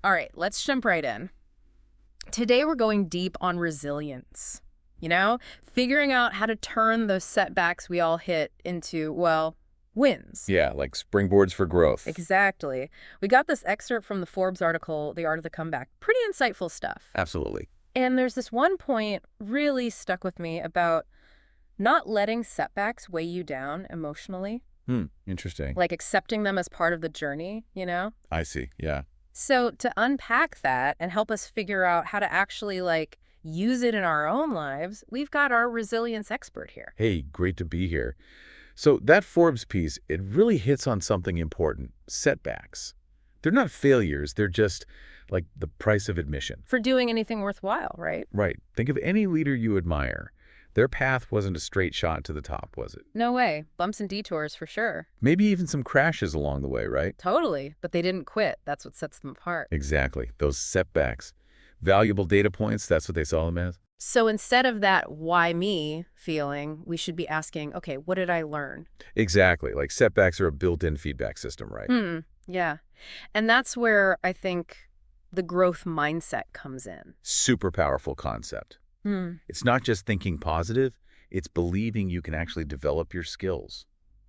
All right, let's jump right in. Today we're going deep on resilience. Figuring out how to turn those setbacks we all hit into, well, wins. Yeah, like springboards for growth. Exactly. We got this excerpt from the Forbes article, The Art of the Comeback. Pretty insightful stuff. Absolutely. And there's this one point really stuck with me about not letting setbacks weigh you down emotionally, Interesting. like accepting them as part of the journey. I see. Yeah. So to unpack that and help us figure out how to actually use it in our own lives, we've got our resilience expert here. Hey, great to be here. So that Forbes piece, it really hits on something important, setbacks. They're not failures, they're just like the price of admission. For doing anything worthwhile, right? Right. Think of any leader you admire. Their path wasn't a straight shot to the top, was it? No way. Bumps and detours for sure. Maybe even some crashes along the way, right? Totally. But they didn't quit. That's what sets them apart. Exactly. Those setbacks. Valuable data points, that's what they saw them as. So instead of that why me feeling, we should be asking, okay, what did I learn? Exactly. Like setbacks are a built-in feedback system, right? Yeah. And that's where I think the growth mindset comes in. Super powerful concept. It's not just thinking positive, it's believing you can actually develop your skills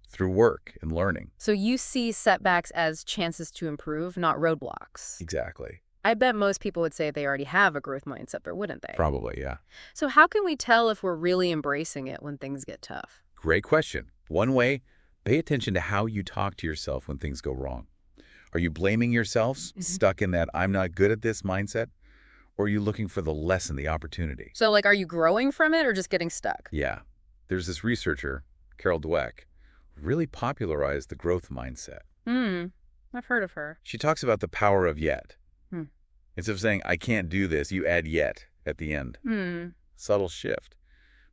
through work and learning. So you see setbacks as chances to improve, not roadblocks. Exactly. I bet most people would say they already have a growth mindset, but wouldn't they? Probably, yeah. So how can we tell if we're really embracing it when things get tough? Great question. One way, pay attention to how you talk to yourself when things go wrong. Are you blaming yourselves, stuck in that I'm not good at this mindset? Or are you looking for the lesson, the opportunity? So are you growing from it or just getting stuck? Yeah. There's this researcher, Carol Dweck, really popularized the growth mindset. I've heard of her. She talks about the power of yet. Instead of saying, I can't do this, you add yet at the end. Subtle shift,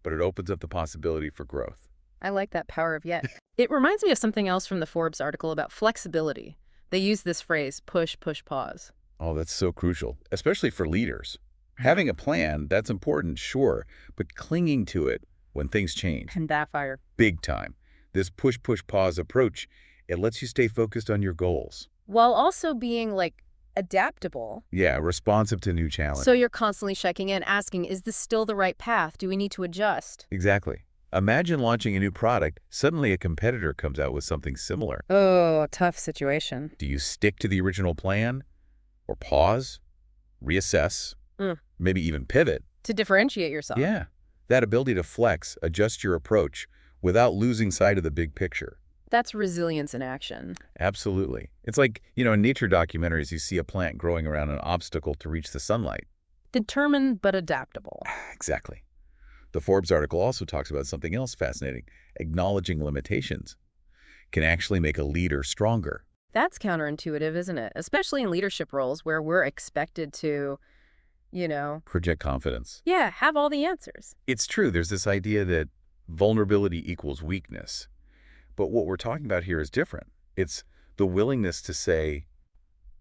but it opens up the possibility for growth. I like that power of yet. It reminds me of something else from the Forbes article about flexibility. They use this phrase, push, push, pause. Oh, that's so crucial, especially for leaders. Having a plan, that's important, sure, but clinging to it when things change. Can backfire. Big time. This push, push, pause approach, it lets you stay focused on your goals. While also being adaptable. Yeah, responsive to new challenges. So you're constantly checking in, asking, is this still the right path? Do we need to adjust? Exactly. Imagine launching a new product, suddenly a competitor comes out with something similar. Oh, tough situation. Do you stick to the original plan? Or pause? Reassess? Maybe even pivot? To differentiate yourself. Yeah. That ability to flex, adjust your approach without losing sight of the big picture. That's resilience in action. Absolutely. It's like, in nature documentaries, you see a plant growing around an obstacle to reach the sunlight. Determined but adaptable. Exactly. The Forbes article also talks about something else fascinating. Acknowledging limitations can actually make a leader stronger. That's counterintuitive, isn't it? Especially in leadership roles where we're expected to, project confidence. Yeah, have all the answers. It's true. There's this idea that vulnerability equals weakness. But what we're talking about here is different. It's the willingness to say,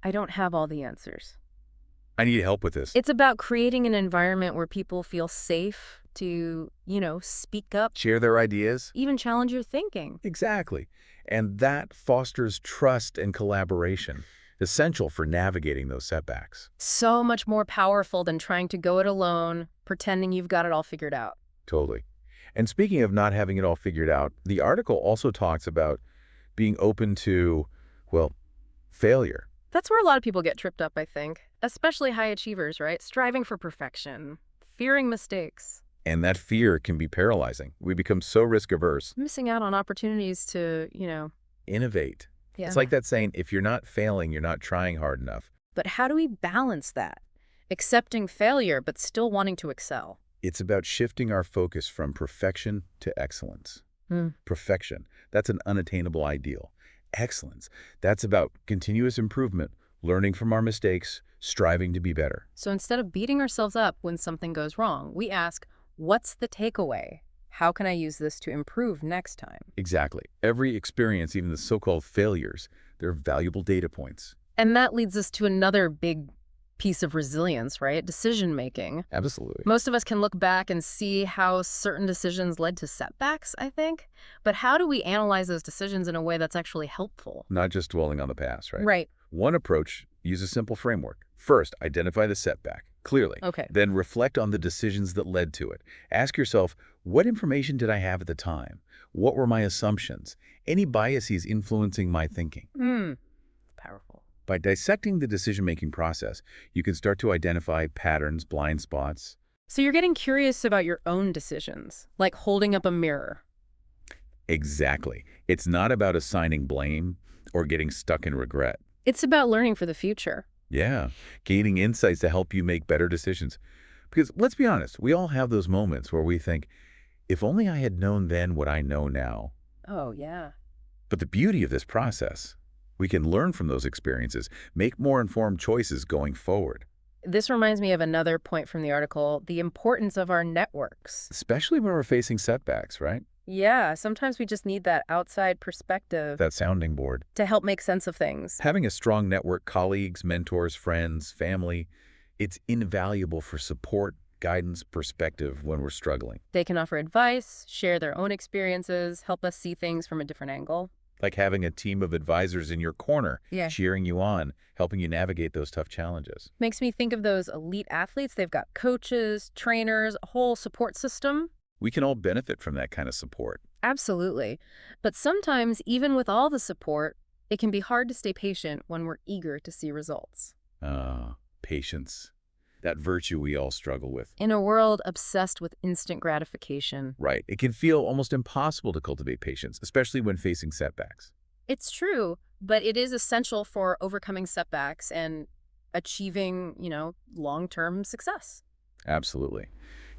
I don't have all the answers. I need help with this. It's about creating an environment where people feel safe to, speak up. Share their ideas. Even challenge your thinking. Exactly. And that fosters trust and collaboration, essential for navigating those setbacks. So much more powerful than trying to go it alone, pretending you've got it all figured out. Totally. And speaking of not having it all figured out, the article also talks about being open to, failure. That's where a lot of people get tripped up, I think. Especially high achievers, right? Striving for perfection, fearing mistakes. And that fear can be paralyzing. We become so risk-averse. Missing out on opportunities to, Innovate. Yeah. It's like that saying, if you're not failing, you're not trying hard enough. But how do we balance that? Accepting failure, but still wanting to excel. It's about shifting our focus from perfection to excellence. Perfection, that's an unattainable ideal. Excellence, that's about continuous improvement, learning from our mistakes, striving to be better. So instead of beating ourselves up when something goes wrong, we ask, what's the takeaway? How can I use this to improve next time? Exactly. Every experience, even the so-called failures, they're valuable data points. And that leads us to another big piece of resilience, right? Decision-making. Absolutely. Most of us can look back and see how certain decisions led to setbacks, I think. But how do we analyze those decisions in a way that's actually helpful? Not just dwelling on the past, right? Right. One approach, Use a simple framework. First, identify the setback clearly. Okay. Then reflect on the decisions that led to it. Ask yourself, what information did I have at the time? What were my assumptions? Any biases influencing my thinking? Powerful. By dissecting the decision-making process, you can start to identify patterns, blind spots. So you're getting curious about your own decisions, like holding up a mirror. Exactly. It's not about assigning blame or getting stuck in regret. It's about learning for the future. Yeah, gaining insights to help you make better decisions. Because let's be honest, we all have those moments where we think, if only I had known then what I know now. Oh, yeah. But the beauty of this process, we can learn from those experiences, make more informed choices going forward. This reminds me of another point from the article, the importance of our networks. Especially when we're facing setbacks, right? Yeah, sometimes we just need that outside perspective That sounding board. to help make sense of things. Having a strong network, colleagues, mentors, friends, family, it's invaluable for support, guidance, perspective when we're struggling. They can offer advice, share their own experiences, help us see things from a different angle. Like having a team of advisors in your corner, Yeah. cheering you on, helping you navigate those tough challenges. Makes me think of those elite athletes. They've got coaches, trainers, a whole support system. We can all benefit from that kind of support. Absolutely. But sometimes, even with all the support, it can be hard to stay patient when we're eager to see results. Patience. That virtue we all struggle with. In a world obsessed with instant gratification. Right. It can feel almost impossible to cultivate patience, especially when facing setbacks. It's true, but it is essential for overcoming setbacks and achieving, long-term success. Absolutely.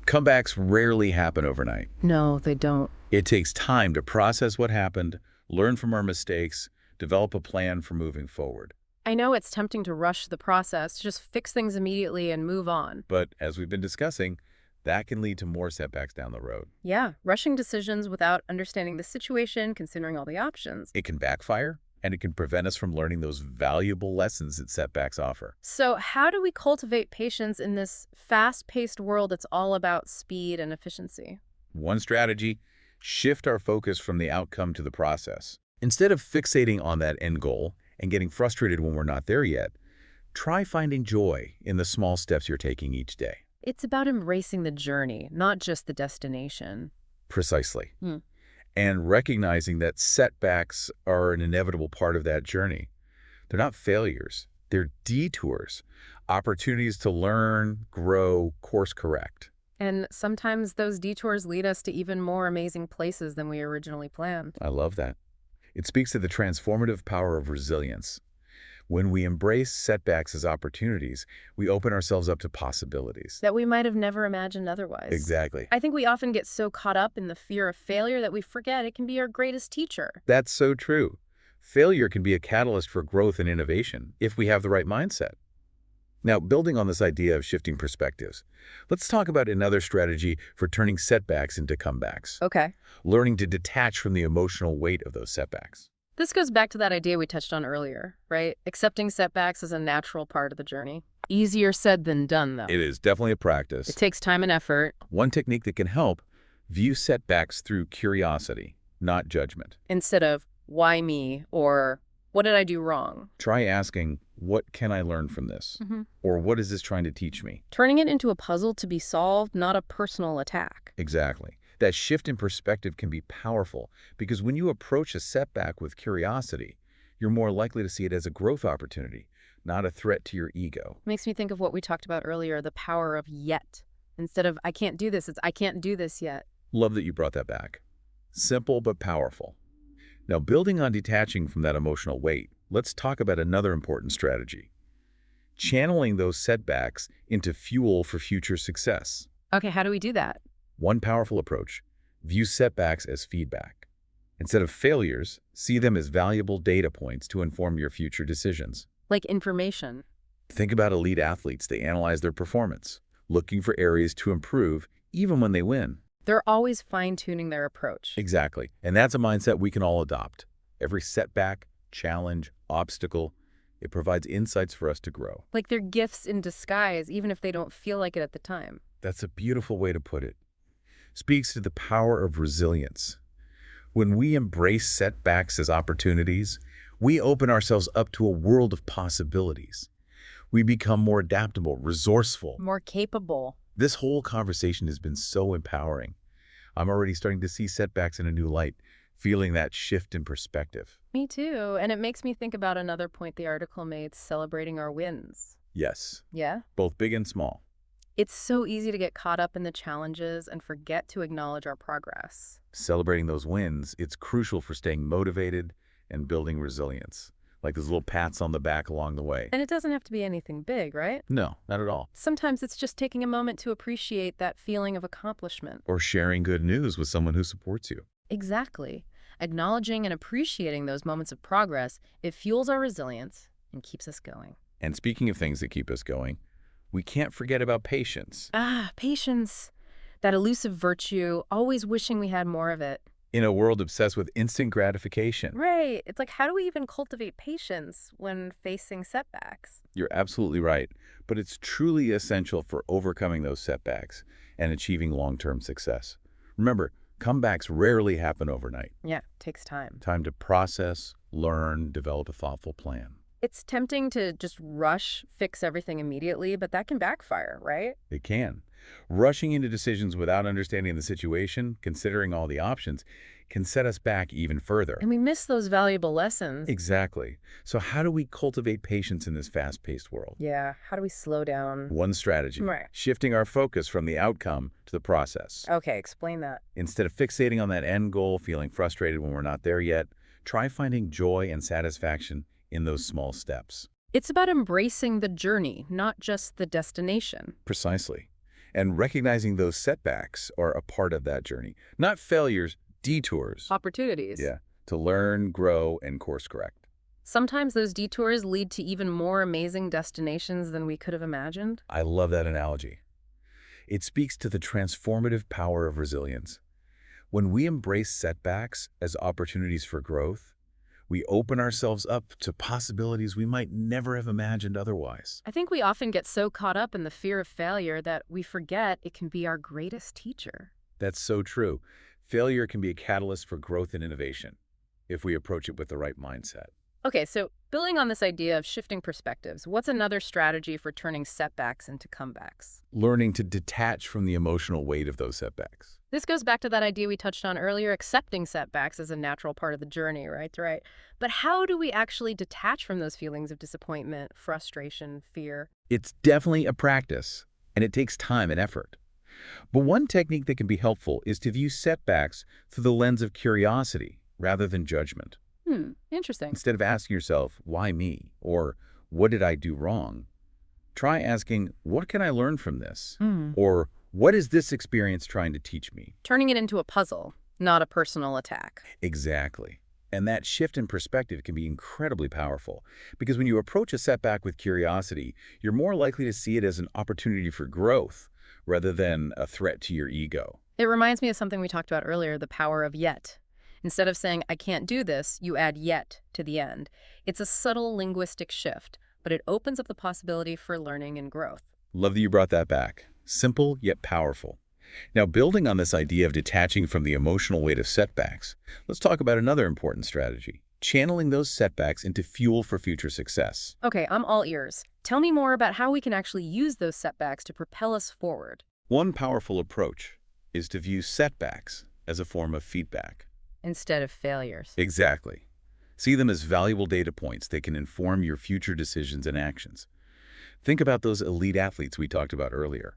Comebacks rarely happen overnight. No, they don't. It takes time to process what happened, learn from our mistakes, develop a plan for moving forward. I know it's tempting to rush the process, just fix things immediately and move on. But as we've been discussing, that can lead to more setbacks down the road. Yeah, rushing decisions without understanding the situation, considering all the options. It can backfire, and it can prevent us from learning those valuable lessons that setbacks offer. So how do we cultivate patience in this fast-paced world that's all about speed and efficiency? One strategy, shift our focus from the outcome to the process. Instead of fixating on that end goal and getting frustrated when we're not there yet, try finding joy in the small steps you're taking each day. It's about embracing the journey, not just the destination. Precisely. And recognizing that setbacks are an inevitable part of that journey. They're not failures. They're detours, opportunities to learn, grow, course correct. And sometimes those detours lead us to even more amazing places than we originally planned. I love that. It speaks to the transformative power of resilience. When we embrace setbacks as opportunities, we open ourselves up to possibilities. That we might have never imagined otherwise. Exactly. I think we often get so caught up in the fear of failure that we forget it can be our greatest teacher. That's so true. Failure can be a catalyst for growth and innovation if we have the right mindset. Now, building on this idea of shifting perspectives, let's talk about another strategy for turning setbacks into comebacks. Okay. Learning to detach from the emotional weight of those setbacks. This goes back to that idea we touched on earlier, right? Accepting setbacks is a natural part of the journey. Easier said than done, though. It is definitely a practice. It takes time and effort. One technique that can help, view setbacks through curiosity, not judgment. Instead of, why me? Or, what did I do wrong? Try asking, what can I learn from this? Or what is this trying to teach me? Turning it into a puzzle to be solved, not a personal attack. Exactly. That shift in perspective can be powerful because when you approach a setback with curiosity, you're more likely to see it as a growth opportunity, not a threat to your ego. Makes me think of what we talked about earlier, the power of yet. Instead of, I can't do this, it's I can't do this yet. Love that you brought that back. Simple but powerful. Now, building on detaching from that emotional weight, let's talk about another important strategy. Channeling those setbacks into fuel for future success. Okay, how do we do that? One powerful approach, view setbacks as feedback. Instead of failures, see them as valuable data points to inform your future decisions. Like information. Think about elite athletes. They analyze their performance, looking for areas to improve even when they win. They're always fine-tuning their approach. Exactly. And that's a mindset we can all adopt. Every setback, challenge, obstacle, it provides insights for us to grow. Like they're gifts in disguise, even if they don't feel like it at the time. That's a beautiful way to put it. Speaks to the power of resilience. When we embrace setbacks as opportunities, we open ourselves up to a world of possibilities. We become more adaptable, resourceful. More capable. This whole conversation has been so empowering. I'm already starting to see setbacks in a new light, feeling that shift in perspective. Me too. And it makes me think about another point the article made, celebrating our wins. Yes, Yeah? both big and small. It's so easy to get caught up in the challenges and forget to acknowledge our progress. Celebrating those wins, it's crucial for staying motivated and building resilience, like those little pats on the back along the way. And it doesn't have to be anything big, right? No, not at all. Sometimes it's just taking a moment to appreciate that feeling of accomplishment. Or sharing good news with someone who supports you. Exactly. Acknowledging and appreciating those moments of progress, it fuels our resilience and keeps us going. And speaking of things that keep us going, we can't forget about patience. Patience. That elusive virtue, always wishing we had more of it. In a world obsessed with instant gratification. Right. It's like, how do we even cultivate patience when facing setbacks? You're absolutely right, but it's truly essential for overcoming those setbacks and achieving long-term success. Remember, comebacks rarely happen overnight. Yeah, takes time. Time to process, learn, develop a thoughtful plan. It's tempting to just rush, fix everything immediately, but that can backfire, right? It can. Rushing into decisions without understanding the situation, considering all the options, can set us back even further. And we miss those valuable lessons. Exactly. So how do we cultivate patience in this fast-paced world? Yeah, how do we slow down? One strategy, Right. shifting our focus from the outcome to the process. Okay, explain that. Instead of fixating on that end goal, feeling frustrated when we're not there yet, try finding joy and satisfaction in those small steps. It's about embracing the journey, not just the destination. Precisely. And recognizing those setbacks are a part of that journey. Not failures, detours. Opportunities. Yeah, to learn, grow, and course correct. Sometimes those detours lead to even more amazing destinations than we could have imagined. I love that analogy. It speaks to the transformative power of resilience. When we embrace setbacks as opportunities for growth, we open ourselves up to possibilities we might never have imagined otherwise. I think we often get so caught up in the fear of failure that we forget it can be our greatest teacher. That's so true. Failure can be a catalyst for growth and innovation if we approach it with the right mindset. Okay, so building on this idea of shifting perspectives, what's another strategy for turning setbacks into comebacks? Learning to detach from the emotional weight of those setbacks. This goes back to that idea we touched on earlier, accepting setbacks as a natural part of the journey, right? Right. But how do we actually detach from those feelings of disappointment, frustration, fear? It's definitely a practice, and it takes time and effort. But one technique that can be helpful is to view setbacks through the lens of curiosity rather than judgment. Interesting. Instead of asking yourself, why me? Or what did I do wrong? Try asking, what can I learn from this? Or what is this experience trying to teach me? Turning it into a puzzle, not a personal attack. Exactly. And that shift in perspective can be incredibly powerful, because when you approach a setback with curiosity, you're more likely to see it as an opportunity for growth rather than a threat to your ego. It reminds me of something we talked about earlier, the power of yet. Instead of saying, I can't do this, you add yet to the end. It's a subtle linguistic shift, but it opens up the possibility for learning and growth. Love that you brought that back. Simple yet powerful. Now, building on this idea of detaching from the emotional weight of setbacks, let's talk about another important strategy, channeling those setbacks into fuel for future success. Okay, I'm all ears. Tell me more about how we can actually use those setbacks to propel us forward. One powerful approach is to view setbacks as a form of feedback. Instead of failures. Exactly. See them as valuable data points that can inform your future decisions and actions. Think about those elite athletes we talked about earlier.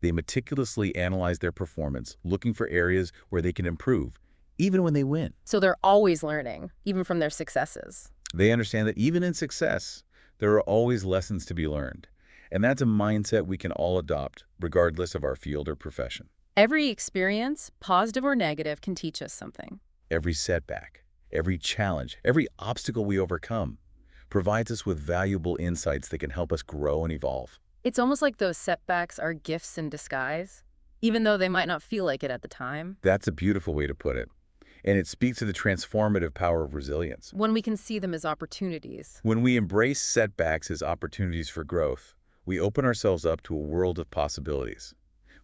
They meticulously analyze their performance, looking for areas where they can improve, even when they win. So they're always learning, even from their successes. They understand that even in success, there are always lessons to be learned. And that's a mindset we can all adopt, regardless of our field or profession. Every experience, positive or negative, can teach us something. Every setback, every challenge, every obstacle we overcome provides us with valuable insights that can help us grow and evolve. It's almost like those setbacks are gifts in disguise, even though they might not feel like it at the time. That's a beautiful way to put it. And it speaks to the transformative power of resilience. When we can see them as opportunities. When we embrace setbacks as opportunities for growth, we open ourselves up to a world of possibilities.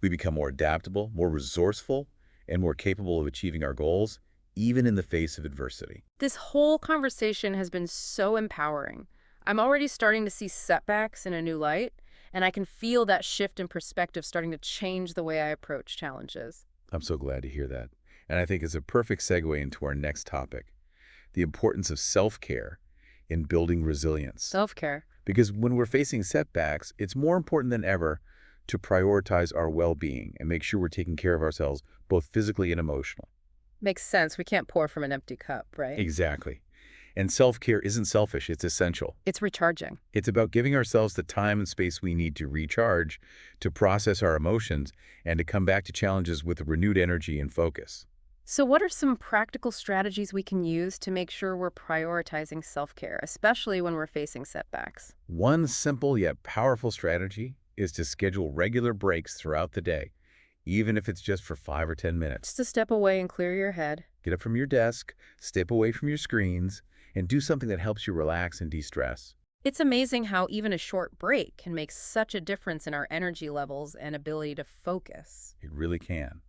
We become more adaptable, more resourceful, and more capable of achieving our goals, even in the face of adversity. This whole conversation has been so empowering. I'm already starting to see setbacks in a new light, and I can feel that shift in perspective starting to change the way I approach challenges. I'm so glad to hear that. And I think it's a perfect segue into our next topic, the importance of self-care in building resilience. Self-care. Because when we're facing setbacks, it's more important than ever to prioritize our well-being and make sure we're taking care of ourselves, both physically and emotionally. Makes sense. We can't pour from an empty cup, right? Exactly. And self-care isn't selfish, it's essential. It's recharging. It's about giving ourselves the time and space we need to recharge, to process our emotions, and to come back to challenges with renewed energy and focus. So what are some practical strategies we can use to make sure we're prioritizing self-care, especially when we're facing setbacks? One simple yet powerful strategy is to schedule regular breaks throughout the day, even if it's just for 5 or 10 minutes. Just to step away and clear your head. Get up from your desk, step away from your screens, and do something that helps you relax and de-stress. It's amazing how even a short break can make such a difference in our energy levels and ability to focus. It really can.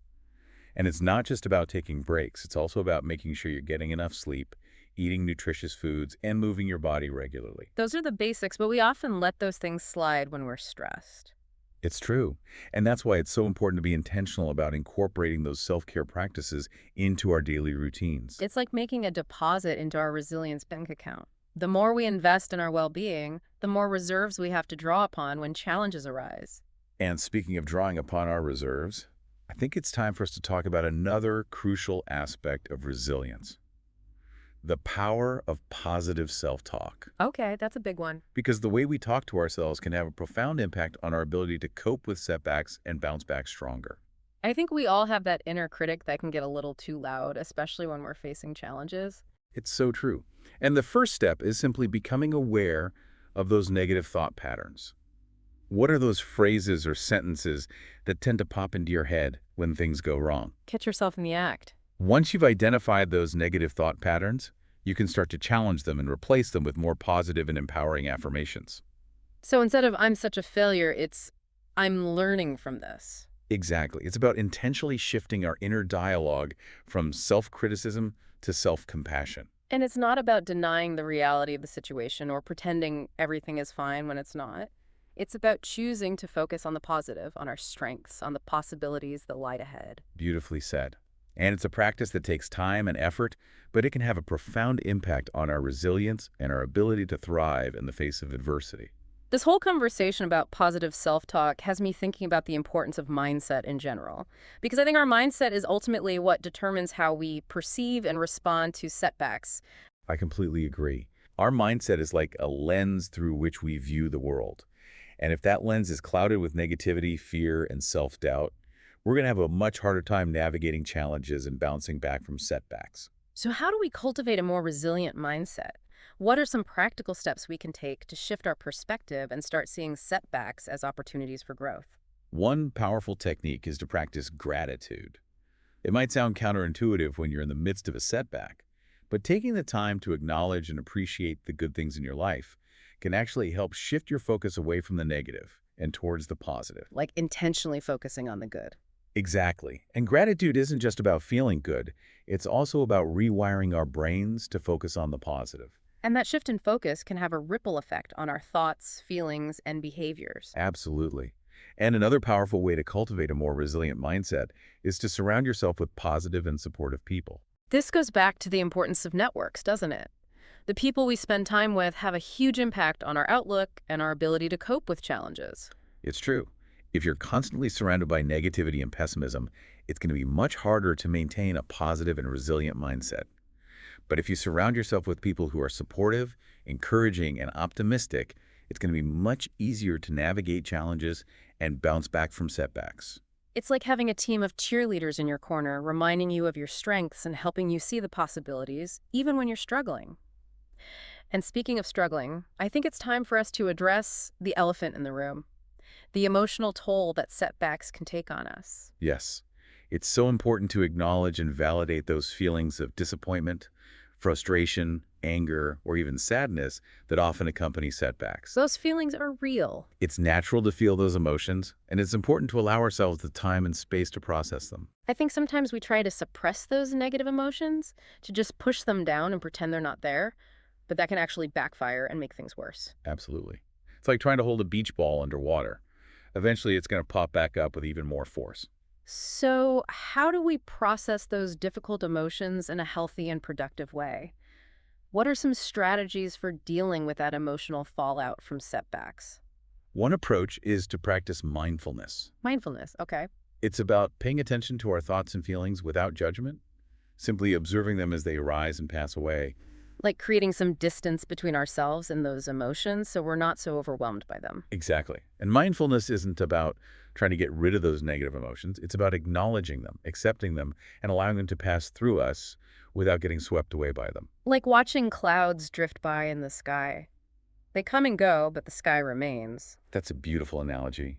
And it's not just about taking breaks. It's also about making sure you're getting enough sleep, eating nutritious foods, and moving your body regularly. Those are the basics, but we often let those things slide when we're stressed. It's true. And that's why it's so important to be intentional about incorporating those self-care practices into our daily routines. It's like making a deposit into our resilience bank account. The more we invest in our well-being, the more reserves we have to draw upon when challenges arise. And speaking of drawing upon our reserves, I think it's time for us to talk about another crucial aspect of resilience, the power of positive self-talk. Okay, that's a big one. Because the way we talk to ourselves can have a profound impact on our ability to cope with setbacks and bounce back stronger. I think we all have that inner critic that can get a little too loud, especially when we're facing challenges. It's so true. And the first step is simply becoming aware of those negative thought patterns. What are those phrases or sentences that tend to pop into your head when things go wrong? Catch yourself in the act. Once you've identified those negative thought patterns, you can start to challenge them and replace them with more positive and empowering affirmations. So instead of "I'm such a failure," it's "I'm learning from this." Exactly. It's about intentionally shifting our inner dialogue from self-criticism to self-compassion. And it's not about denying the reality of the situation or pretending everything is fine when it's not. It's about choosing to focus on the positive, on our strengths, on the possibilities that lie ahead. Beautifully said. And it's a practice that takes time and effort, but it can have a profound impact on our resilience and our ability to thrive in the face of adversity. This whole conversation about positive self-talk has me thinking about the importance of mindset in general, because I think our mindset is ultimately what determines how we perceive and respond to setbacks. I completely agree. Our mindset is like a lens through which we view the world. And if that lens is clouded with negativity, fear, and self-doubt, we're going to have a much harder time navigating challenges and bouncing back from setbacks. So how do we cultivate a more resilient mindset? What are some practical steps we can take to shift our perspective and start seeing setbacks as opportunities for growth? One powerful technique is to practice gratitude. It might sound counterintuitive when you're in the midst of a setback, but taking the time to acknowledge and appreciate the good things in your life can actually help shift your focus away from the negative and towards the positive. Like intentionally focusing on the good. Exactly. And gratitude isn't just about feeling good. It's also about rewiring our brains to focus on the positive. And that shift in focus can have a ripple effect on our thoughts, feelings, and behaviors. Absolutely. And another powerful way to cultivate a more resilient mindset is to surround yourself with positive and supportive people. This goes back to the importance of networks, doesn't it? The people we spend time with have a huge impact on our outlook and our ability to cope with challenges. It's true. If you're constantly surrounded by negativity and pessimism, it's going to be much harder to maintain a positive and resilient mindset. But if you surround yourself with people who are supportive, encouraging, and optimistic, it's going to be much easier to navigate challenges and bounce back from setbacks. It's like having a team of cheerleaders in your corner, reminding you of your strengths and helping you see the possibilities, even when you're struggling. And speaking of struggling, I think it's time for us to address the elephant in the room, the emotional toll that setbacks can take on us. Yes, it's so important to acknowledge and validate those feelings of disappointment, frustration, anger, or even sadness that often accompany setbacks. Those feelings are real. It's natural to feel those emotions, and it's important to allow ourselves the time and space to process them. I think sometimes we try to suppress those negative emotions, to just push them down and pretend they're not there. but that can actually backfire and make things worse. Absolutely. It's like trying to hold a beach ball underwater. Eventually, it's going to pop back up with even more force. So, how do we process those difficult emotions in a healthy and productive way? What are some strategies for dealing with that emotional fallout from setbacks? One approach is to practice mindfulness. Mindfulness, okay. It's about paying attention to our thoughts and feelings without judgment, simply observing them as they arise and pass away. Like creating some distance between ourselves and those emotions so we're not so overwhelmed by them. Exactly. And mindfulness isn't about trying to get rid of those negative emotions. It's about acknowledging them, accepting them, and allowing them to pass through us without getting swept away by them. Like watching clouds drift by in the sky. They come and go, but the sky remains. That's a beautiful analogy.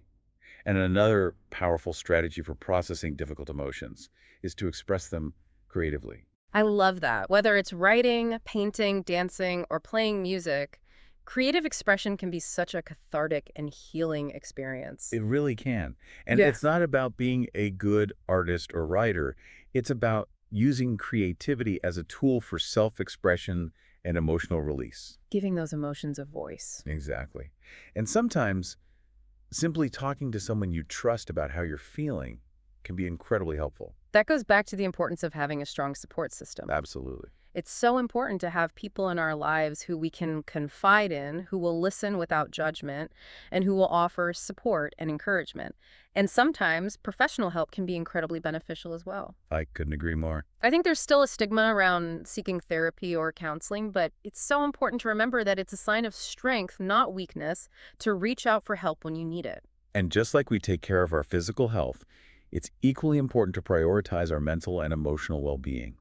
And another powerful strategy for processing difficult emotions is to express them creatively. I love that. Whether it's writing, painting, dancing, or playing music, creative expression can be such a cathartic and healing experience. It really can. And Yeah. it's not about being a good artist or writer. It's about using creativity as a tool for self-expression and emotional release. Giving those emotions a voice. Exactly. And sometimes simply talking to someone you trust about how you're feeling can be incredibly helpful. That goes back to the importance of having a strong support system. Absolutely. It's so important to have people in our lives who we can confide in, who will listen without judgment, and who will offer support and encouragement. And sometimes professional help can be incredibly beneficial as well. I couldn't agree more. I think there's still a stigma around seeking therapy or counseling, but it's so important to remember that it's a sign of strength, not weakness, to reach out for help when you need it. And just like we take care of our physical health, it's equally important to prioritize our mental and emotional well-being.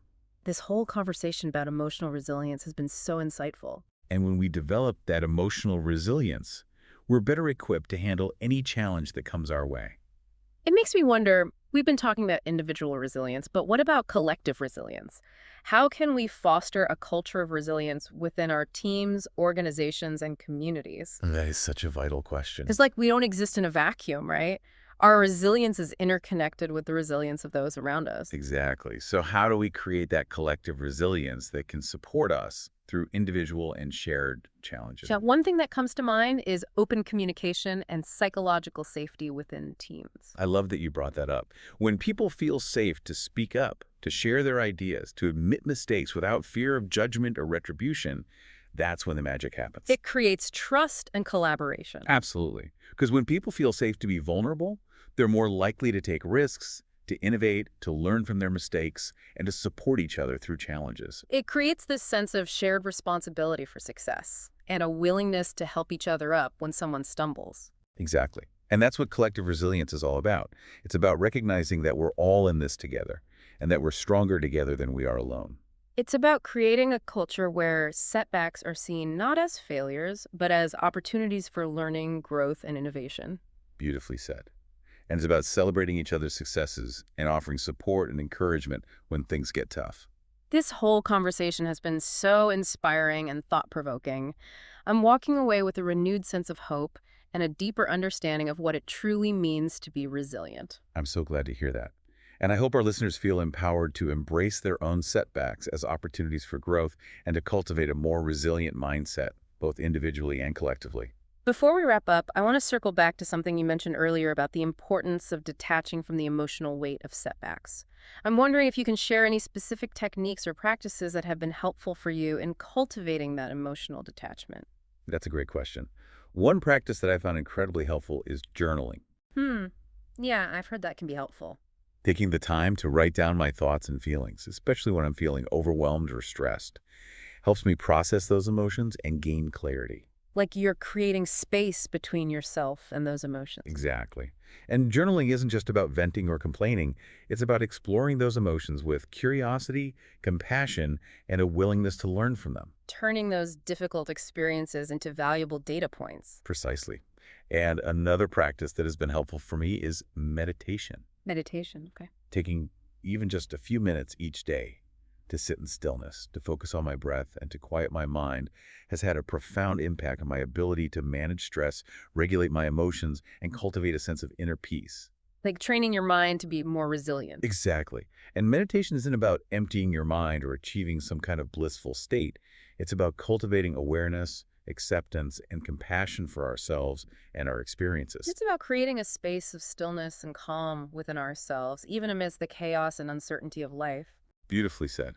This whole conversation about emotional resilience has been so insightful. And when we develop that emotional resilience, we're better equipped to handle any challenge that comes our way. It makes me wonder, we've been talking about individual resilience, but what about collective resilience? How can we foster a culture of resilience within our teams, organizations, and communities? That is such a vital question. It's like we don't exist in a vacuum, right? Our resilience is interconnected with the resilience of those around us. Exactly. So how do we create that collective resilience that can support us through individual and shared challenges? Yeah, one thing that comes to mind is open communication and psychological safety within teams. I love that you brought that up. When people feel safe to speak up, to share their ideas, to admit mistakes without fear of judgment or retribution, that's when the magic happens. It creates trust and collaboration. Absolutely. Because when people feel safe to be vulnerable, they're more likely to take risks, to innovate, to learn from their mistakes, and to support each other through challenges. It creates this sense of shared responsibility for success and a willingness to help each other up when someone stumbles. Exactly. And that's what collective resilience is all about. It's about recognizing that we're all in this together and that we're stronger together than we are alone. It's about creating a culture where setbacks are seen not as failures, but as opportunities for learning, growth, and innovation. Beautifully said. And it's about celebrating each other's successes and offering support and encouragement when things get tough. This whole conversation has been so inspiring and thought-provoking. I'm walking away with a renewed sense of hope and a deeper understanding of what it truly means to be resilient. I'm so glad to hear that. And I hope our listeners feel empowered to embrace their own setbacks as opportunities for growth and to cultivate a more resilient mindset, both individually and collectively. Before we wrap up, I want to circle back to something you mentioned earlier about the importance of detaching from the emotional weight of setbacks. I'm wondering if you can share any specific techniques or practices that have been helpful for you in cultivating that emotional detachment. That's a great question. One practice that I found incredibly helpful is journaling. Yeah, I've heard that can be helpful. Taking the time to write down my thoughts and feelings, especially when I'm feeling overwhelmed or stressed, helps me process those emotions and gain clarity. Like you're creating space between yourself and those emotions. Exactly. And journaling isn't just about venting or complaining. It's about exploring those emotions with curiosity, compassion, and a willingness to learn from them. Turning those difficult experiences into valuable data points. Precisely. And another practice that has been helpful for me is meditation. Meditation, okay. Taking even just a few minutes each day to sit in stillness, to focus on my breath, and to quiet my mind has had a profound impact on my ability to manage stress, regulate my emotions, and cultivate a sense of inner peace. Like training your mind to be more resilient. Exactly. And meditation isn't about emptying your mind or achieving some kind of blissful state. It's about cultivating awareness, acceptance, and compassion for ourselves and our experiences. It's about creating a space of stillness and calm within ourselves, even amidst the chaos and uncertainty of life. Beautifully said.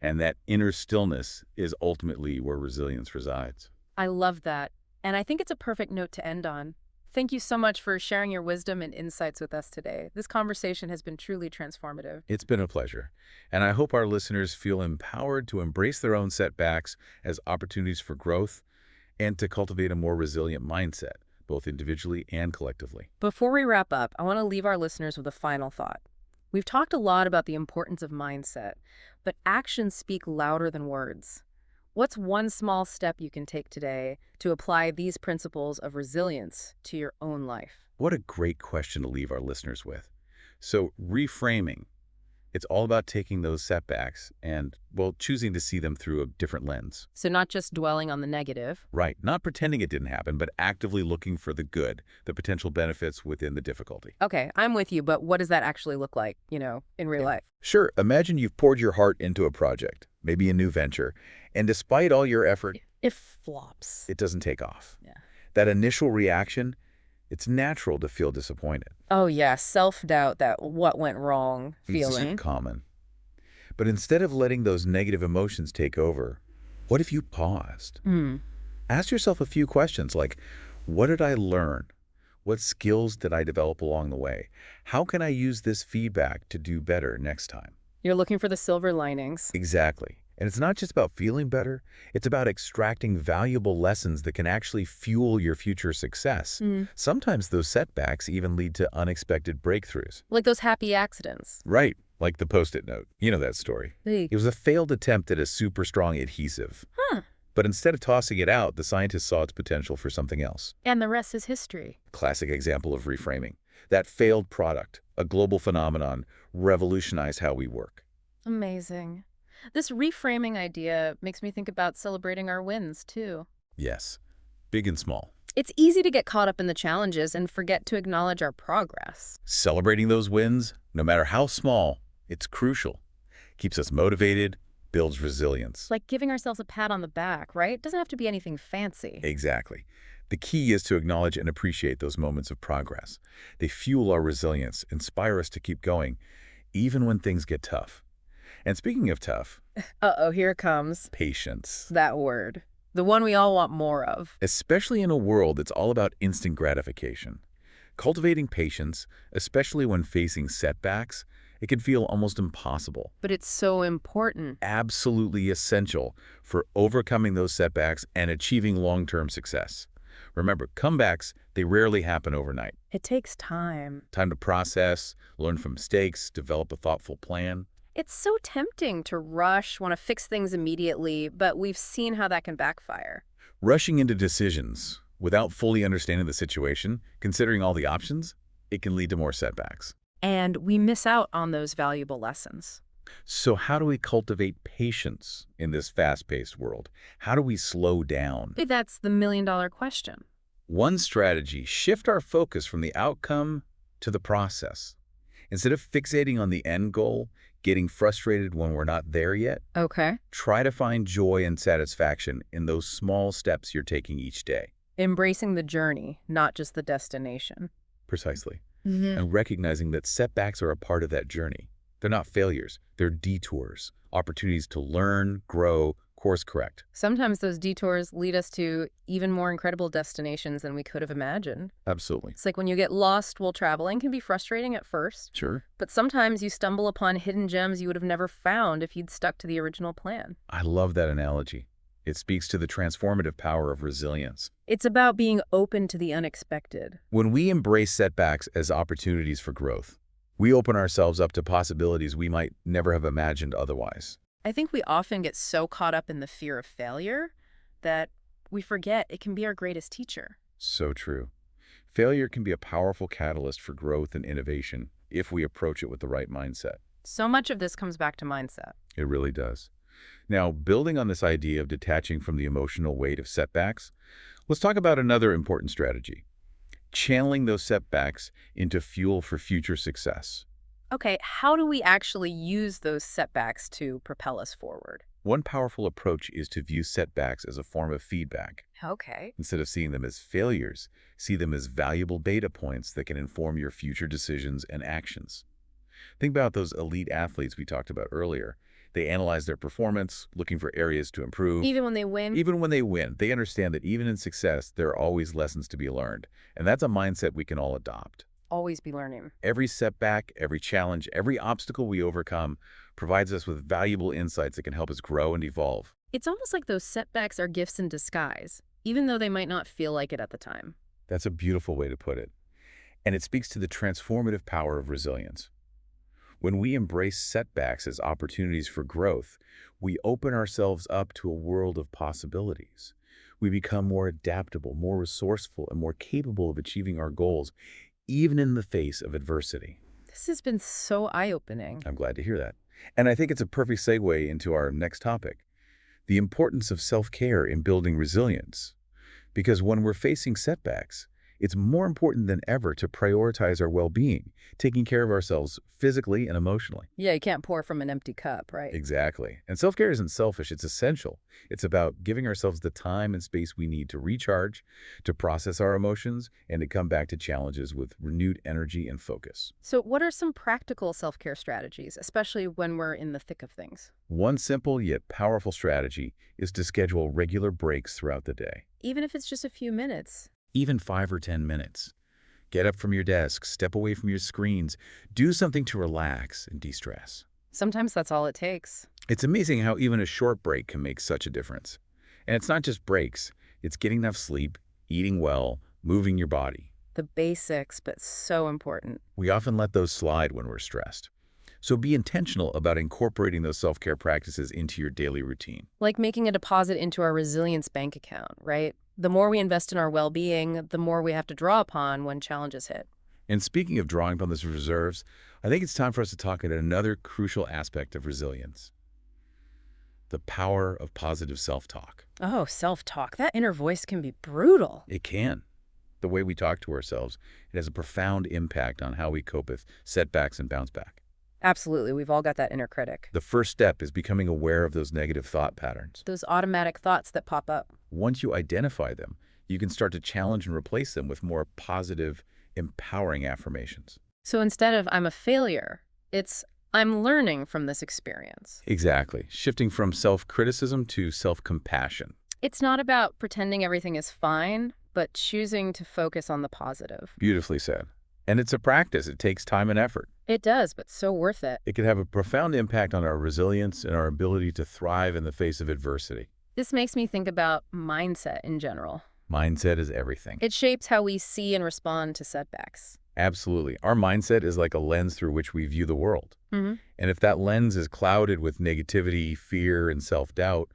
And that inner stillness is ultimately where resilience resides. I love that. And I think it's a perfect note to end on. Thank you so much for sharing your wisdom and insights with us today. This conversation has been truly transformative. It's been a pleasure. And I hope our listeners feel empowered to embrace their own setbacks as opportunities for growth and to cultivate a more resilient mindset, both individually and collectively. Before we wrap up, I want to leave our listeners with a final thought. We've talked a lot about the importance of mindset, but actions speak louder than words. What's one small step you can take today to apply these principles of resilience to your own life? What a great question to leave our listeners with. So reframing, it's all about taking those setbacks and, well, choosing to see them through a different lens. So not just dwelling on the negative. Right. Not pretending it didn't happen, but actively looking for the good, the potential benefits within the difficulty. Okay, I'm with you, but what does that actually look like, in real life? Sure, imagine you've poured your heart into a project, maybe a new venture, and despite all your effort, It flops. it doesn't take off. Yeah. That initial reaction, it's natural to feel disappointed. Oh, yeah, self-doubt, that what went wrong It's feeling. common. But instead of letting those negative emotions take over, what if you paused? Hmm. Ask yourself a few questions like, what did I learn? What skills did I develop along the way? How can I use this feedback to do better next time? You're looking for the silver linings. Exactly. And it's not just about feeling better. It's about extracting valuable lessons that can actually fuel your future success. Sometimes those setbacks even lead to unexpected breakthroughs. Like those happy accidents. Right, like the Post-it note. You know that story. Hey. It was a failed attempt at a super strong adhesive. Huh. But instead of tossing it out, the scientists saw its potential for something else. And the rest is history. Classic example of reframing. That failed product, a global phenomenon, revolutionized how we work. Amazing. This reframing idea makes me think about celebrating our wins, too. Yes, big and small. It's easy to get caught up in the challenges and forget to acknowledge our progress. Celebrating those wins, no matter how small, it's crucial. Keeps us motivated, builds resilience. Like giving ourselves a pat on the back, right? It doesn't have to be anything fancy. Exactly. The key is to acknowledge and appreciate those moments of progress. They fuel our resilience, inspire us to keep going, even when things get tough. And speaking of tough, Uh-oh, here it comes. patience. That word. The one we all want more of. Especially in a world that's all about instant gratification. Cultivating patience, especially when facing setbacks, it can feel almost impossible. But it's so important. Absolutely essential for overcoming those setbacks and achieving long-term success. Remember, comebacks, they rarely happen overnight. It takes time. Time to process, learn from mistakes, develop a thoughtful plan. It's so tempting to rush, want to fix things immediately, but we've seen how that can backfire. Rushing into decisions without fully understanding the situation, considering all the options, it can lead to more setbacks. And we miss out on those valuable lessons. So how do we cultivate patience in this fast-paced world? How do we slow down? That's the million-dollar question. One strategy, shift our focus from the outcome to the process. Instead of fixating on the end goal, getting frustrated when we're not there yet, Okay. try to find joy and satisfaction in those small steps you're taking each day. Embracing the journey, not just the destination. Precisely. Mm-hmm. And recognizing that setbacks are a part of that journey. They're not failures. They're detours, opportunities to learn, grow, course correct. Sometimes those detours lead us to even more incredible destinations than we could have imagined. Absolutely. It's like when you get lost while traveling, can be frustrating at first, Sure. but sometimes you stumble upon hidden gems you would have never found if you'd stuck to the original plan. I love that analogy. It speaks to the transformative power of resilience. It's about being open to the unexpected. When we embrace setbacks as opportunities for growth, we open ourselves up to possibilities we might never have imagined otherwise. I think we often get so caught up in the fear of failure that we forget it can be our greatest teacher. So true. Failure can be a powerful catalyst for growth and innovation if we approach it with the right mindset. So much of this comes back to mindset. It really does. Now, building on this idea of detaching from the emotional weight of setbacks, let's talk about another important strategy: channeling those setbacks into fuel for future success. Okay, how do we actually use those setbacks to propel us forward? One powerful approach is to view setbacks as a form of feedback. Okay. Instead of seeing them as failures, see them as valuable data points that can inform your future decisions and actions. Think about those elite athletes we talked about earlier. They analyze their performance, looking for areas to improve. Even when they win? Even when they win, they understand that even in success, there are always lessons to be learned. And that's a mindset we can all adopt. Always be learning. Every setback, every challenge, every obstacle we overcome provides us with valuable insights that can help us grow and evolve. It's almost like those setbacks are gifts in disguise, even though they might not feel like it at the time. That's a beautiful way to put it. And it speaks to the transformative power of resilience. When we embrace setbacks as opportunities for growth, we open ourselves up to a world of possibilities. We become more adaptable, more resourceful, and more capable of achieving our goals, even in the face of adversity. This has been so eye-opening. I'm glad to hear that. And I think it's a perfect segue into our next topic, the importance of self-care in building resilience. Because when we're facing setbacks, it's more important than ever to prioritize our well-being, taking care of ourselves physically and emotionally. Yeah, you can't pour from an empty cup, right? Exactly. And self-care isn't selfish, it's essential. It's about giving ourselves the time and space we need to recharge, to process our emotions, and to come back to challenges with renewed energy and focus. So what are some practical self-care strategies, especially when we're in the thick of things? One simple yet powerful strategy is to schedule regular breaks throughout the day. Even if it's just a few minutes. Even 5 or 10 minutes. Get up from your desk, step away from your screens, do something to relax and de-stress. Sometimes that's all it takes. It's amazing how even a short break can make such a difference. And it's not just breaks, it's getting enough sleep, eating well, moving your body. The basics, but so important. We often let those slide when we're stressed. So be intentional about incorporating those self-care practices into your daily routine. Like making a deposit into our resilience bank account, right? The more we invest in our well-being, the more we have to draw upon when challenges hit. And speaking of drawing upon those reserves, I think it's time for us to talk about another crucial aspect of resilience: the power of positive self-talk. Oh, self-talk. That inner voice can be brutal. It can. The way we talk to ourselves, it has a profound impact on how we cope with setbacks and bounce back. Absolutely. We've all got that inner critic. The first step is becoming aware of those negative thought patterns. Those automatic thoughts that pop up. Once you identify them, you can start to challenge and replace them with more positive, empowering affirmations. So instead of I'm a failure, it's I'm learning from this experience. Exactly. Shifting from self-criticism to self-compassion. It's not about pretending everything is fine, but choosing to focus on the positive. Beautifully said. And it's a practice. It takes time and effort. It does, but so worth it. It can have a profound impact on our resilience and our ability to thrive in the face of adversity. This makes me think about mindset in general. Mindset is everything. It shapes how we see and respond to setbacks. Absolutely. Our mindset is like a lens through which we view the world. Mm-hmm. And if that lens is clouded with negativity, fear, and self-doubt,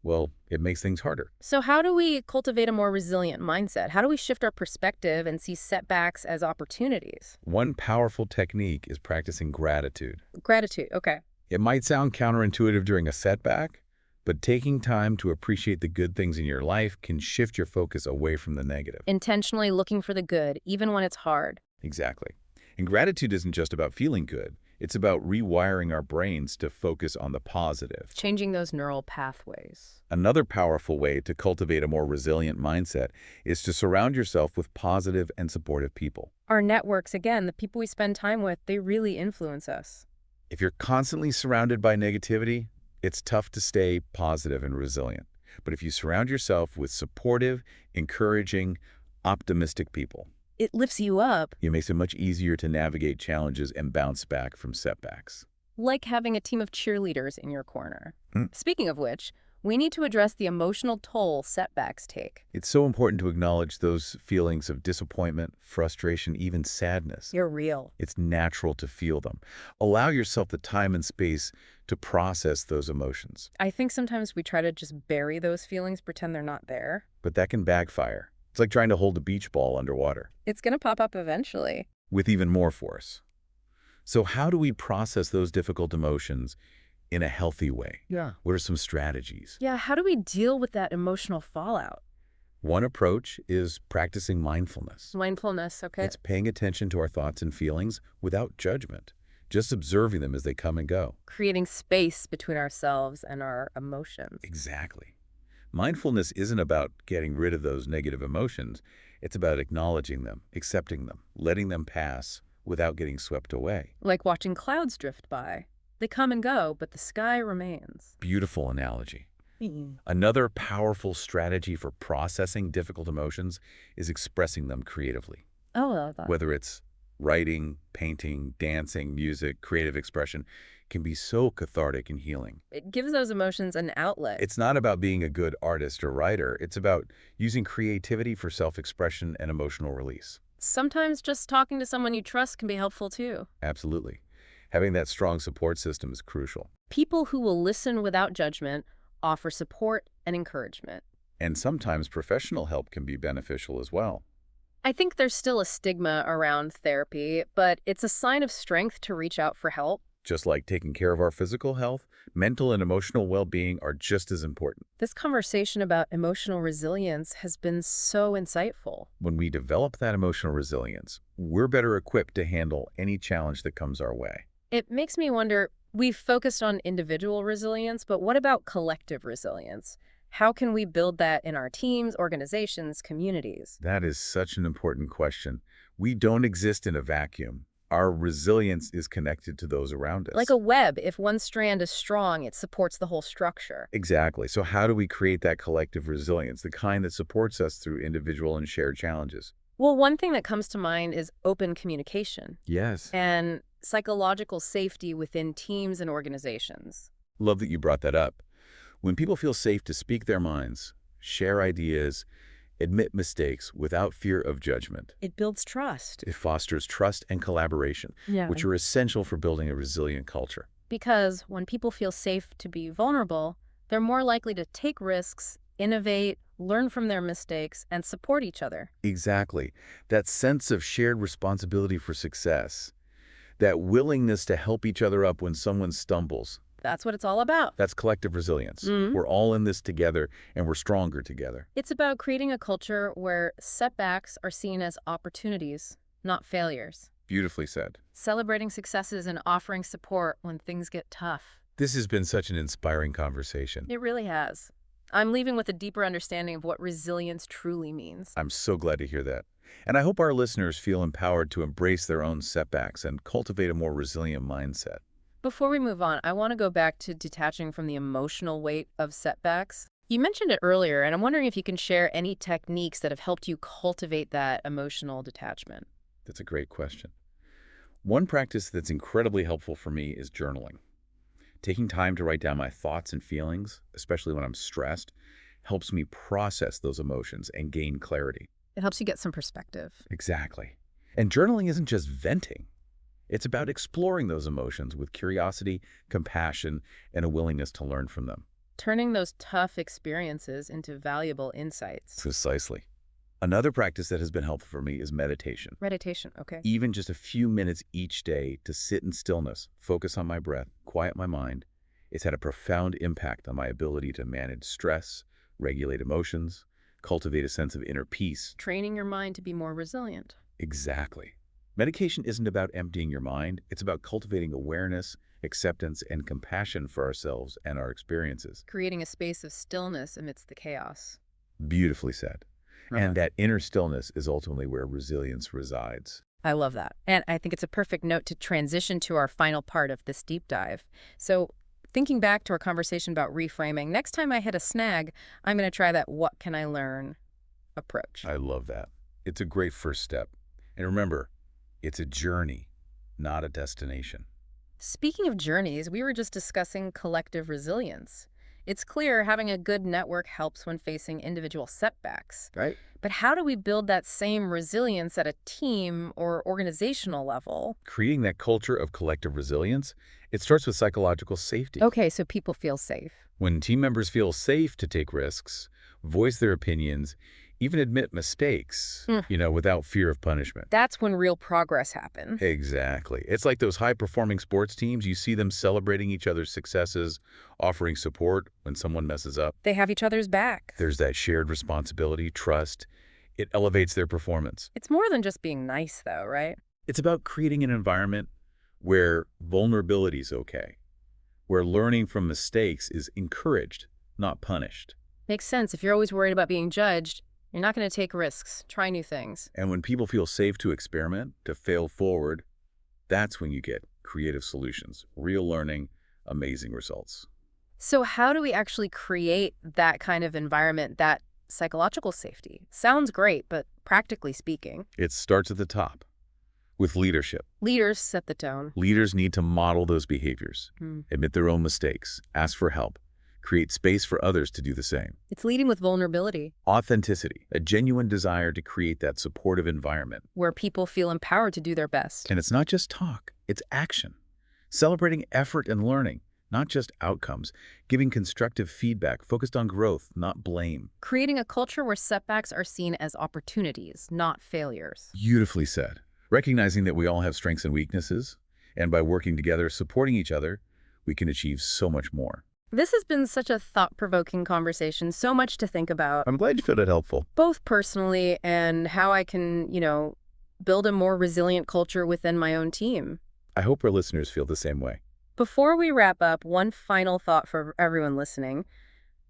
well, it makes things harder. So how do we cultivate a more resilient mindset? How do we shift our perspective and see setbacks as opportunities? One powerful technique is practicing gratitude. Gratitude, okay. It might sound counterintuitive during a setback, but taking time to appreciate the good things in your life can shift your focus away from the negative. Intentionally looking for the good, even when it's hard. Exactly. And gratitude isn't just about feeling good. It's about rewiring our brains to focus on the positive. Changing those neural pathways. Another powerful way to cultivate a more resilient mindset is to surround yourself with positive and supportive people. Our networks, again, the people we spend time with, they really influence us. If you're constantly surrounded by negativity, it's tough to stay positive and resilient. But if you surround yourself with supportive, encouraging, optimistic people, It lifts you up. it makes it much easier to navigate challenges and bounce back from setbacks. Like having a team of cheerleaders in your corner. Hmm. Speaking of which, we need to address the emotional toll setbacks take. It's so important to acknowledge those feelings of disappointment, frustration, even sadness. You're real. It's natural to feel them. Allow yourself the time and space to process those emotions. I think sometimes we try to just bury those feelings, pretend they're not there. But that can backfire. It's like trying to hold a beach ball underwater, It's going to pop up eventually. with even more force. So how do we process those difficult emotions in a healthy way? Yeah. What are some strategies? Yeah, how do we deal with that emotional fallout? One approach is practicing mindfulness. Mindfulness, okay. It's paying attention to our thoughts and feelings without judgment, just observing them as they come and go. Creating space between ourselves and our emotions. Exactly. Mindfulness isn't about getting rid of those negative emotions. It's about acknowledging them, accepting them, letting them pass without getting swept away. Like watching clouds drift by. They come and go, but the sky remains. Beautiful analogy. Mm. Another powerful strategy for processing difficult emotions is expressing them creatively. Oh, I love that. Whether it's writing, painting, dancing, music, creative expression can be so cathartic and healing. It gives those emotions an outlet. It's not about being a good artist or writer. It's about using creativity for self-expression and emotional release. Sometimes just talking to someone you trust can be helpful too. Absolutely. Having that strong support system is crucial. People who will listen without judgment, offer support and encouragement. And sometimes professional help can be beneficial as well. I think there's still a stigma around therapy, but it's a sign of strength to reach out for help. Just like taking care of our physical health, mental and emotional well-being are just as important. This conversation about emotional resilience has been so insightful. When we develop that emotional resilience, we're better equipped to handle any challenge that comes our way. It makes me wonder, we've focused on individual resilience, but what about collective resilience? How can we build that in our teams, organizations, communities? That is such an important question. We don't exist in a vacuum. Our resilience is connected to those around us. Like a web, if one strand is strong, it supports the whole structure. Exactly. So how do we create that collective resilience, the kind that supports us through individual and shared challenges? Well, one thing that comes to mind is open communication Yes. and psychological safety within teams and organizations. Love that you brought that up. When people feel safe to speak their minds, share ideas, admit mistakes without fear of judgment, It builds trust. it fosters trust and collaboration, Yeah. which are essential for building a resilient culture. Because when people feel safe to be vulnerable, they're more likely to take risks, innovate, learn from their mistakes, and support each other. Exactly. That sense of shared responsibility for success, that willingness to help each other up when someone stumbles, That's what it's all about. that's collective resilience. Mhm. We're all in this together, and we're stronger together. It's about creating a culture where setbacks are seen as opportunities, not failures. Beautifully said. Celebrating successes and offering support when things get tough. This has been such an inspiring conversation. It really has. I'm leaving with a deeper understanding of what resilience truly means. I'm so glad to hear that. And I hope our listeners feel empowered to embrace their own setbacks and cultivate a more resilient mindset. Before we move on, I want to go back to detaching from the emotional weight of setbacks. You mentioned it earlier, and I'm wondering if you can share any techniques that have helped you cultivate that emotional detachment. That's a great question. One practice that's incredibly helpful for me is journaling. Taking time to write down my thoughts and feelings, especially when I'm stressed, helps me process those emotions and gain clarity. It helps you get some perspective. Exactly. And journaling isn't just venting. It's about exploring those emotions with curiosity, compassion, and a willingness to learn from them. Turning those tough experiences into valuable insights. Precisely. Another practice that has been helpful for me is meditation. Meditation, okay. Even just a few minutes each day to sit in stillness, focus on my breath, quiet my mind, it's had a profound impact on my ability to manage stress, regulate emotions, cultivate a sense of inner peace. Training your mind to be more resilient. Exactly. Medication isn't about emptying your mind. It's about cultivating awareness, acceptance, and compassion for ourselves and our experiences. Creating a space of stillness amidst the chaos. Beautifully said. Right. And that inner stillness is ultimately where resilience resides. I love that. And I think it's a perfect note to transition to our final part of this deep dive. So thinking back to our conversation about reframing, next time I hit a snag, I'm going to try that what can I learn approach. I love that. It's a great first step. And remember, it's a journey, not a destination. Speaking of journeys, we were just discussing collective resilience. It's clear having a good network helps when facing individual setbacks. Right? But how do we build that same resilience at a team or organizational level? Creating that culture of collective resilience, it starts with psychological safety. Okay, so people feel safe. When team members feel safe to take risks, voice their opinions, even admit mistakes, Mm. without fear of punishment. That's when real progress happens. Exactly. It's like those high-performing sports teams. You see them celebrating each other's successes, offering support when someone messes up. They have each other's back. There's that shared responsibility, trust. It elevates their performance. It's more than just being nice, though, right? It's about creating an environment where vulnerability is okay, where learning from mistakes is encouraged, not punished. Makes sense. If you're always worried about being judged, you're not going to take risks, try new things. And when people feel safe to experiment, to fail forward, that's when you get creative solutions, real learning, amazing results. So how do we actually create that kind of environment, that psychological safety? Sounds great, but practically speaking, It starts at the top with leadership. leaders set the tone. Leaders need to model those behaviors, admit their own mistakes, ask for help, create space for others to do the same. It's leading with vulnerability, Authenticity, a genuine desire to create that supportive environment. where people feel empowered to do their best. And it's not just talk, it's action. Celebrating effort and learning, not just outcomes. Giving constructive feedback focused on growth, not blame. Creating a culture where setbacks are seen as opportunities, not failures. Beautifully said. Recognizing that we all have strengths and weaknesses, and by working together, supporting each other, we can achieve so much more. This has been such a thought-provoking conversation, so much to think about, I'm glad you found it helpful. both personally and how I can, build a more resilient culture within my own team. I hope our listeners feel the same way. Before we wrap up, one final thought for everyone listening.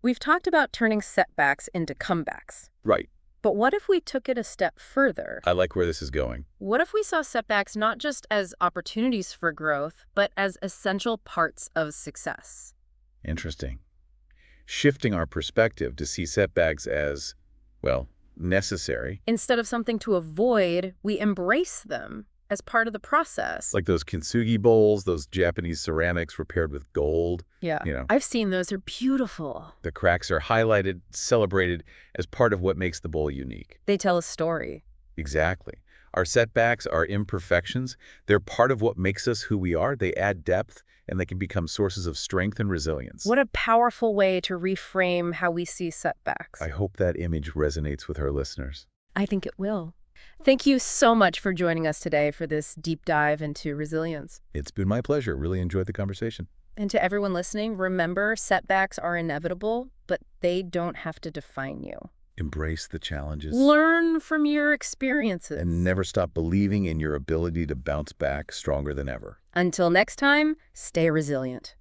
We've talked about turning setbacks into comebacks. Right. But what if we took it a step further? I like where this is going. What if we saw setbacks not just as opportunities for growth, but as essential parts of success? Interesting. Shifting our perspective to see setbacks as, well, necessary. Instead of something to avoid, we embrace them as part of the process. Like those kintsugi bowls, those Japanese ceramics repaired with gold. Yeah, I've seen those. They're beautiful. The cracks are highlighted, celebrated as part of what makes the bowl unique. They tell a story. Exactly. Our setbacks, our imperfections, they're part of what makes us who we are. They add depth, and they can become sources of strength and resilience. What a powerful way to reframe how we see setbacks. I hope that image resonates with our listeners. I think it will. Thank you so much for joining us today for this deep dive into resilience. It's been my pleasure. Really enjoyed the conversation. And to everyone listening, remember, setbacks are inevitable, but they don't have to define you. Embrace the challenges. Learn from your experiences. And never stop believing in your ability to bounce back stronger than ever. Until next time, stay resilient.